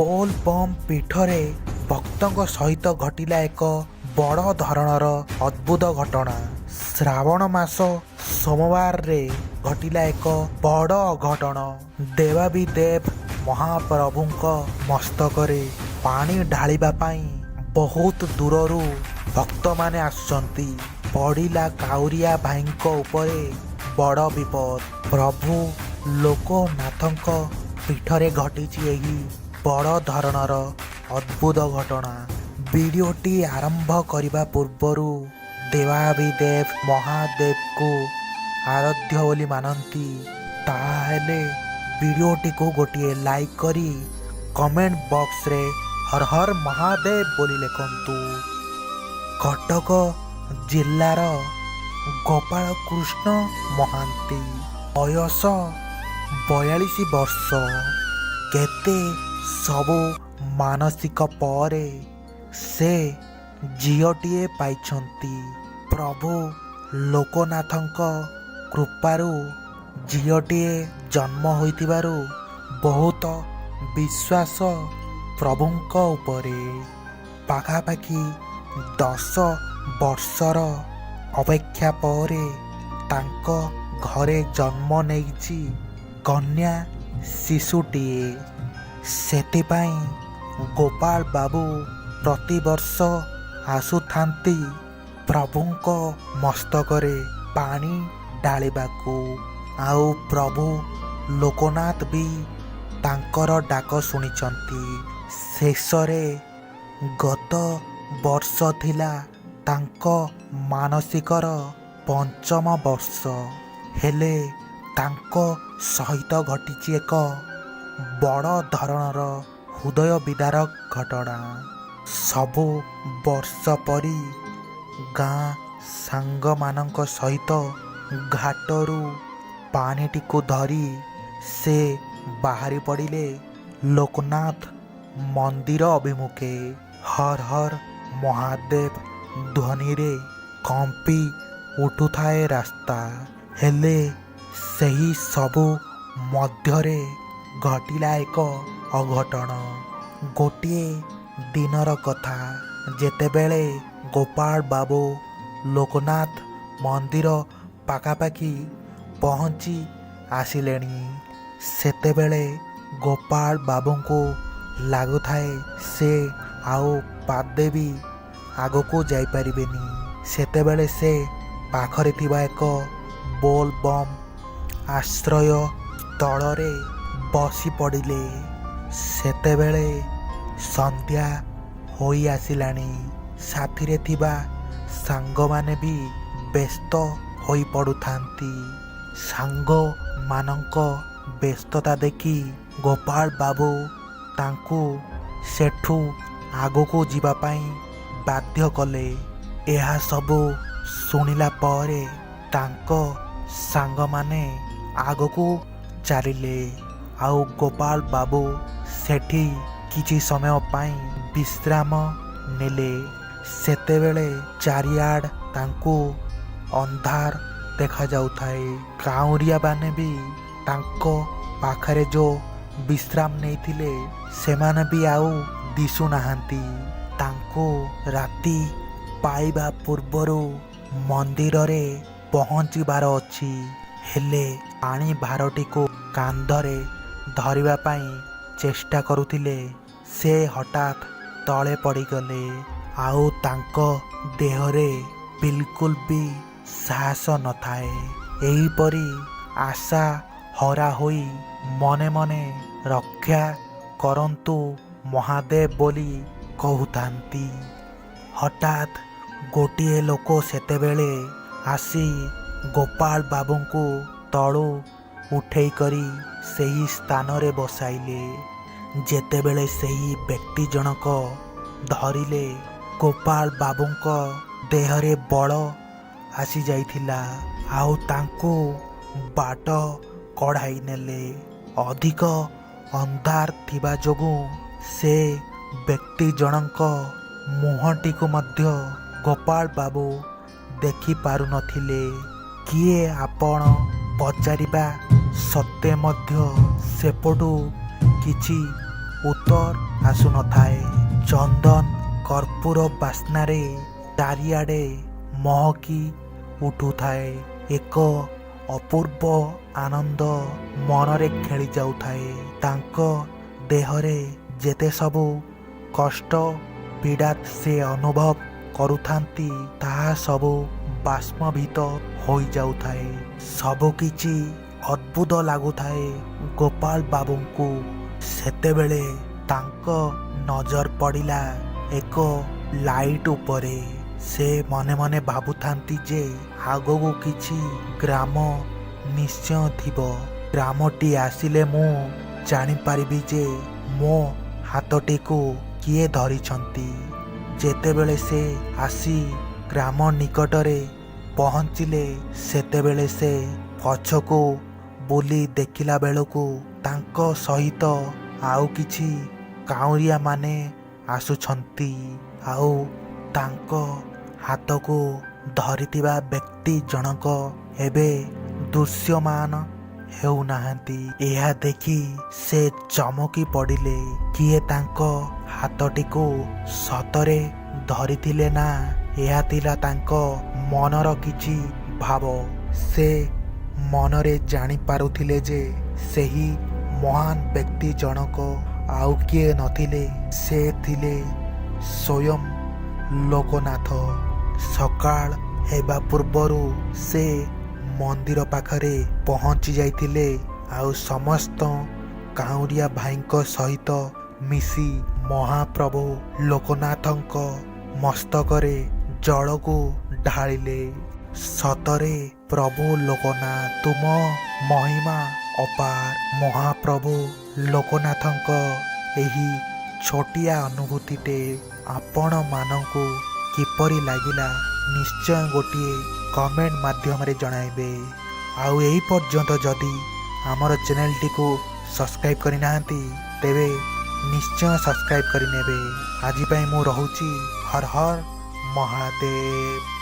ବୋଲ ବମ୍ ପୀଠରେ ଭକ୍ତଙ୍କ ସହିତ ଘଟିଲା ଏକ ବଡ଼ ଧରଣର ଅଦ୍ଭୁତ ଘଟଣା। ଶ୍ରାବଣ ମାସ ସୋମବାରରେ ଘଟିଲା ଏକ ବଡ଼ ଅଘଟଣ। ଦେବାଦିଦେବ ମହାପ୍ରଭୁଙ୍କ ମସ୍ତକରେ ପାଣି ଢାଳିବା ପାଇଁ ବହୁତ ଦୂରରୁ ଭକ୍ତମାନେ ଆସୁଛନ୍ତି। ପଡ଼ିଲା କାଉରିଆ ଭାଇଙ୍କ ଉପରେ ବଡ଼ ବିପଦ। ପ୍ରଭୁ ଲୋକନାଥଙ୍କ ପୀଠରେ ଘଟିଛି ଏହି ବଡ଼ ଧରଣର ଅଦ୍ଭୁତ ଘଟଣା। ଭିଡ଼ିଓଟି ଆରମ୍ଭ କରିବା ପୂର୍ବରୁ ଦେବାଦିଦେବ ମହାଦେବକୁ ଆରାଧ୍ୟ ବୋଲି ମାନନ୍ତି, ତାହେଲେ ଭିଡ଼ିଓଟିକୁ ଗୋଟିଏ ଲାଇକ୍ କରି କମେଣ୍ଟ ବକ୍ସରେ ହର ହର ମହାଦେବ ବୋଲି ଲେଖନ୍ତୁ। କଟକ ଜିଲ୍ଲାର ଗୋପାଳକୃଷ୍ଣ ମହାନ୍ତି, ବୟସ 42 ବର୍ଷ। କେତେ ସବୁ ମାନସିକ ପରେ ସେ ଝିଅଟିଏ ପାଇଛନ୍ତି। ପ୍ରଭୁ ଲୋକନାଥଙ୍କ କୃପାରୁ ଝିଅଟିଏ ଜନ୍ମ ହୋଇଥିବାରୁ ବହୁତ ବିଶ୍ୱାସ ପ୍ରଭୁଙ୍କ ଉପରେ। ପାଖାପାଖି 10 ବର୍ଷର ଅପେକ୍ଷା ପରେ ତାଙ୍କ ଘରେ ଜନ୍ମ ନେଇଛି କନ୍ୟା ଶିଶୁଟିଏ। ସେଥିପାଇଁ ଗୋପାଳ ବାବୁ ପ୍ରତିବର୍ଷ ଆସୁଥାନ୍ତି ପ୍ରଭୁଙ୍କ ମସ୍ତକରେ ପାଣି ଢାଳିବାକୁ। ଆଉ ପ୍ରଭୁ ଲୋକନାଥ ବି ତାଙ୍କର ଡାକ ଶୁଣିଛନ୍ତି। ଶେଷରେ ଗତ ବର୍ଷ ଥିଲା ତାଙ୍କ ମାନସିକର 5ମ ବର୍ଷ। ହେଲେ ତାଙ୍କ ସହିତ ଘଟିଛି ଏକ ବଡ଼ ଧରଣର ହୃଦୟ ବିଦାରକ ଘଟଣା। ସବୁ ବର୍ଷ ପରି ଗାଁ ସାଙ୍ଗମାନଙ୍କ ସହିତ ଘାଟରୁ ପାଣିଟିକୁ ଧରି ସେ ବାହାରି ପଡ଼ିଲେ ଲୋକନାଥ ମନ୍ଦିର ଅଭିମୁଖେ। ହର ହର ମହାଦେବ ଧ୍ୱନିରେ କମ୍ପି ଉଠୁଥାଏ ରାସ୍ତା। ହେଲେ ସେହି ସବୁ ମଧ୍ୟରେ ଘଟିଲା ଏକ ଅଘଟଣ। ଗୋଟିଏ ଦିନର କଥା, ଯେତେବେଳେ ଗୋପାଳ ବାବୁ ଲୋକନାଥ ମନ୍ଦିର ପାଖାପାଖି ପହଞ୍ଚି ଆସିଲେଣି, ସେତେବେଳେ ଗୋପାଳ ବାବୁଙ୍କୁ ଲାଗୁଥାଏ ସେ ଆଉ ପାଦେ ବି ଆଗକୁ ଯାଇପାରିବେନି। ସେତେବେଳେ ସେ ପାଖରେ ଥିବା ଏକ ବୋଲ ବମ୍ ଆଶ୍ରୟ ସ୍ଥଳରେ ବସି ପଡ଼ିଲେ। ସେତେବେଳେ ସନ୍ଧ୍ୟା ହୋଇ ଆସିଲାଣି। ସାଥିରେ ଥିବା ସାଙ୍ଗମାନେ ବି ବ୍ୟସ୍ତ ହୋଇ ପଡ଼ୁଥାନ୍ତି। ସାଙ୍ଗମାନଙ୍କ ବ୍ୟସ୍ତତା ଦେଖି ଗୋପାଳ ବାବୁ ତାଙ୍କୁ ସେଠୁ ଆଗକୁ ଯିବା ପାଇଁ ବାଧ୍ୟ କଲେ। ଏହା ସବୁ ଶୁଣିଲା ପରେ ତାଙ୍କ ସାଙ୍ଗମାନେ ଆଗକୁ ଚାଲିଲେ। ଆଉ ଗୋପାଳ ବାବୁ ସେଠି କିଛି ସମୟ ପାଇଁ ବିଶ୍ରାମ ନେଲେ। ସେତେବେଳେ ଚାରିଆଡ଼ ତାଙ୍କୁ ଅନ୍ଧାର ଦେଖାଯାଉଥାଏ। କାଉଁରିଆମାନେ ବି ତାଙ୍କ ପାଖରେ ଯେଉଁ ବିଶ୍ରାମ ନେଇଥିଲେ ସେମାନେ ବି ଆଉ ଦିଶୁନାହାନ୍ତି। ତାଙ୍କୁ ରାତି ପାଇବା ପୂର୍ବରୁ ମନ୍ଦିରରେ ପହଞ୍ଚିବାର ଅଛି। ହେଲେ ପାଣି ଭାରଟିକୁ କାନ୍ଧରେ ଧରିବା ପାଇଁ ଚେଷ୍ଟା କରୁଥିଲେ। ସେ ହଠାତ୍ ତଳେ ପଡ଼ିଗଲେ। ଆଉ ତାଙ୍କ ଦେହରେ ବିଲକୁଲ ବି ସାହସ ନଥାଏ। ଏହିପରି ଆଶା ହରା ହୋଇ ମନେ ମନେ ରକ୍ଷା କରନ୍ତୁ ମହାଦେବ ବୋଲି କହୁଥାନ୍ତି। ହଠାତ୍ ଗୋଟିଏ ଲୋକ ସେତେବେଳେ ଆସି ଗୋପାଳ ବାବୁଙ୍କୁ ତଳୁ ଉଠେଇ କରି ସେହି ସ୍ଥାନରେ ବସାଇଲେ। ଯେତେବେଳେ ସେହି ବ୍ୟକ୍ତି ଜଣକ ଧରିଲେ, ଗୋପାଳ ବାବୁଙ୍କ ଦେହରେ ବଳ ଆସିଯାଇଥିଲା। ଆଉ ତାଙ୍କୁ ବାଟ କଢ଼ାଇ ନେଲେ। ଅଧିକ ଅନ୍ଧାର ଥିବା ଯୋଗୁଁ ସେ ବ୍ୟକ୍ତି ଜଣଙ୍କ ମୁହଁଟିକୁ ମଧ୍ୟ ଗୋପାଳ ବାବୁ ଦେଖିପାରୁନଥିଲେ। କିଏ ଆପଣ ପଚାରିବା ସତ୍ତ୍ୱେ ମଧ୍ୟ ସେପଟୁ କିଛି ଉତ୍ତର ଆସୁନଥାଏ। ଚନ୍ଦନ କର୍ପୂର ବାସ୍ନାରେ ଚାରିଆଡ଼େ ମହକି ଉଠୁଥାଏ। ଏକ ଅପୂର୍ବ ଆନନ୍ଦ ମନରେ ଖେଳି ଯାଉଥାଏ। ତାଙ୍କ ଦେହରେ ଯେତେ ସବୁ କଷ୍ଟ ପୀଡ଼ା ସେ ଅନୁଭବ କରୁଥାନ୍ତି ତାହା ସବୁ ବାଷ୍ପୀଭୂତ ହୋଇଯାଉଥାଏ। ସବୁକିଛି ଅଦ୍ଭୁତ ଲାଗୁଥାଏ ଗୋପାଳ ବାବୁଙ୍କୁ। ସେତେବେଳେ ତାଙ୍କ ନଜର ପଡ଼ିଲା ଏକ ଲାଇଟ୍ ଉପରେ। ସେ ମନେ ମନେ ଭାବୁଥାନ୍ତି ଯେ ଆଗକୁ କିଛି ଗ୍ରାମ ନିଶ୍ଚୟ ଥିବ। ଗ୍ରାମଟି ଆସିଲେ ମୁଁ ଜାଣିପାରିବି ଯେ ମୋ ହାତଟିକୁ କିଏ ଧରିଛନ୍ତି। ଯେତେବେଳେ ସେ ଆସି ଗ୍ରାମ ନିକଟରେ ପହଞ୍ଚିଲେ ସେତେବେଳେ ସେ ପଛକୁ ବୁଲି ଦେଖିଲା ବେଳକୁ ତାଙ୍କ ସହିତ ଆଉ କିଛି କାଉଁରିଆ ମାନେ ଆସୁଛନ୍ତି। ଆଉ ତାଙ୍କ ହାତକୁ ଧରିଥିବା ବ୍ୟକ୍ତି ଜଣକ ଏବେ ଦୃଶ୍ୟମାନ ହେଉନାହାନ୍ତି। ଏହା ଦେଖି ସେ ଚମକି ପଡ଼ିଲେ। କିଏ ତାଙ୍କ ହାତଟିକୁ ସତରେ ଧରିଥିଲେ ନା ଏହା ଥିଲା ତାଙ୍କ ମନର କିଛି ଭାବ। ସେ ମନରେ ଜାଣିପାରୁଥିଲେ ଯେ ସେହି ମହାନ ବ୍ୟକ୍ତି ଜଣକ ଆଉ କିଏ ନଥିଲେ, ସେ ଥିଲେ ସ୍ୱୟଂ ଲୋକନାଥ। ସକାଳ ହେବା ପୂର୍ବରୁ ସେ ମନ୍ଦିର ପାଖରେ ପହଞ୍ଚି ଯାଇଥିଲେ। ଆଉ ସମସ୍ତ କାଉଁରିଆ ଭାଇଙ୍କ ସହିତ ମିଶି ମହାପ୍ରଭୁ ଲୋକନାଥଙ୍କ ମସ୍ତକରେ ଜଳକୁ ଢାଳିଲେ। ସତରେ ପ୍ରଭୁ ଲୋକନାଥ, ତୁମ ମହିମା ଅପାର। ମହାପ୍ରଭୁ ଲୋକନାଥଙ୍କ ଏହି ଛୋଟିଆ ଅନୁଭୂତିଟେ ଆପଣମାନଙ୍କୁ କିପରି ଲାଗିଲା ନିଶ୍ଚୟ ଗୋଟିଏ କମେଣ୍ଟ ମାଧ୍ୟମରେ ଜଣାଇବେ। ଆଉ ଏହି ପର୍ଯ୍ୟନ୍ତ ଯଦି ଆମର ଚ୍ୟାନେଲଟିକୁ ସବସ୍କ୍ରାଇବ୍ କରିନାହାନ୍ତି ତେବେ ନିଶ୍ଚୟ ସବସ୍କ୍ରାଇବ୍ କରିନେବେ। ଆଜି ପାଇଁ ମୁଁ ରହୁଛି। ହର ହର ମହାଦେବ।